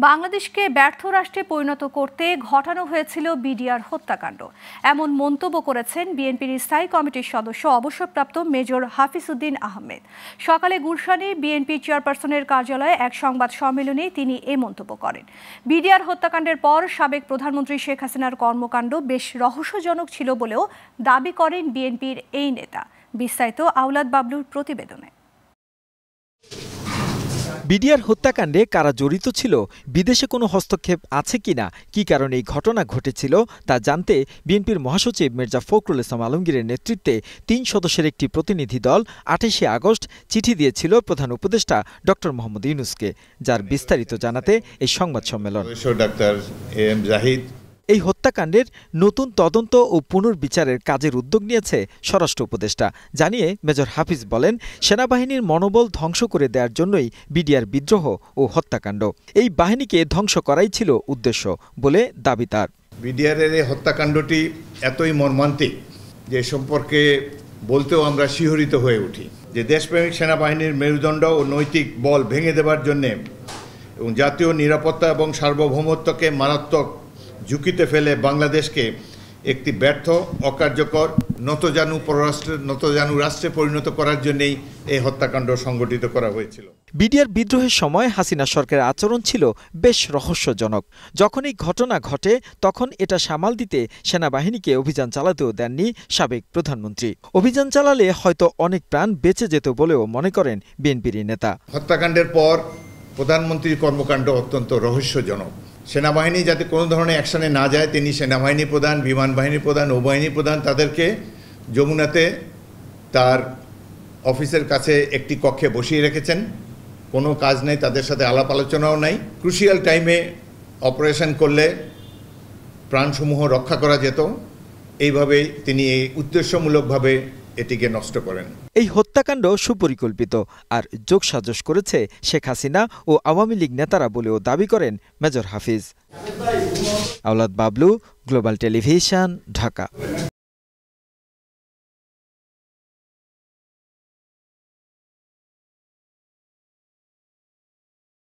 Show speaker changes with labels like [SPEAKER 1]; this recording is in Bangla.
[SPEAKER 1] বাংলাদেশকে ব্যর্থ রাষ্ট্রে পরিণত করতে ঘটানো হয়েছিল বিডিআর হত্যাকাণ্ড, এমন মন্তব্য করেছেন বিএনপির স্থায়ী কমিটির সদস্য অবসরপ্রাপ্ত মেজর হাফিজউদ্দিন আহমেদ। সকালে গুলশানে বিএনপি চেয়ারপারসনের কার্যালয়ে এক সংবাদ সম্মেলনে তিনি এ মন্তব্য করেন। বিডিআর হত্যাকাণ্ডের পর সাবেক প্রধানমন্ত্রী শেখ হাসিনার কর্মকাণ্ড বেশ রহস্যজনক ছিল বলেও দাবি করেন বিএনপির এই নেতা। বিস্তারিত আওলাদ বাবলুর প্রতিবেদনে।
[SPEAKER 2] বিডিআর হত্যাকাণ্ডে কারা জড়িত ছিল, বিদেশে কোনো হস্তক্ষেপ আছে কিনা, কী কারণে এই ঘটনা ঘটেছিল তা জানতে বিএনপির মহাসচিব মির্জা ফখরুল ইসলাম আলমগীরের নেতৃত্বে 3 সদস্যের একটি প্রতিনিধি দল 28শে আগস্ট চিঠি দিয়েছিল প্রধান উপদেষ্টা ডক্টর মোহাম্মদ ইউনূসকে, যার বিস্তারিত জানাতে এই সংবাদ সম্মেলন। এই হত্যাকাণ্ডের নতুন তদন্ত ও পুনর্বিচারের কাজের উদ্যোগ নিয়েছে স্বরাষ্ট্র উপদেষ্টা জানিয়ে মেজর হাফিজ বলেন, সেনাবাহিনীর মনোবল ধ্বংস করে দেওয়ার জন্যই বিডিআর বিদ্রোহ ও হত্যাকাণ্ড। এই বাহিনীকে ধ্বংস করাই ছিল উদ্দেশ্য বলে দাবি তার।
[SPEAKER 3] বিডিআরের এই হত্যাকাণ্ডটি এতই মর্মান্তিক যে সম্পর্কে বলতেও আমরা শিহরিত হয়ে উঠি, যে দেশপ্রেমিক সেনাবাহিনীর মেরুদণ্ড ও নৈতিক বল ভেঙে দেবার জন্যে এবং জাতীয় নিরাপত্তা এবং সার্বভৌমত্বকে মারাত্মক ঝুঁকিতে ফেলে বাংলাদেশকে একটি ব্যর্থ, অকার্যকর, নতজানু রাষ্ট্রে পরিণত করার জন্যই এই হত্যাকাণ্ড সংগঠিত করা হয়েছিল।
[SPEAKER 2] বিডিআর বিদ্রোহের সময় হাসিনা সরকারের আচরণ ছিল বেশ রহস্যজনক। যখন এই ঘটনা ঘটে তখন এটা সামাল দিতে সেনাবাহিনীকে অভিযান চালাতেও দেননি সাবেক প্রধানমন্ত্রী। অভিযান চালালে হয়তো অনেক প্রাণ বেঁচে যেত বলেও মনে করেন বিএনপির নেতা।
[SPEAKER 3] হত্যাকাণ্ডের পর প্রধানমন্ত্রীর কর্মকাণ্ড অত্যন্ত রহস্যজনক। সেনাবাহিনী যাতে কোনো ধরনের অ্যাকশনে না যায়, তিনি সেনাবাহিনী প্রধান, বিমান বাহিনী প্রধান, নৌবাহিনী প্রধান তাদেরকে যমুনাতে তার অফিসের কাছে একটি কক্ষে বসিয়ে রেখেছেন। কোনো কাজ নেই, তাদের সাথে আলাপ আলোচনাও নাই। ক্রুশিয়াল টাইমে অপারেশন করলে প্রাণসমূহ রক্ষা করা যেত, এইভাবেই তিনি এই উদ্দেশ্যমূলকভাবে এটিকে নষ্ট করেন।
[SPEAKER 2] এই হত্যাকাণ্ড সুপরিকল্পিত আর যোগসাজশ করেছে শেখ হাসিনা ও আওয়ামী লীগ নেতারা বলেও দাবি করেন মেজর হাফিজ। আওলাদ বাবলু, গ্লোবাল টেলিভিশন, ঢাকা।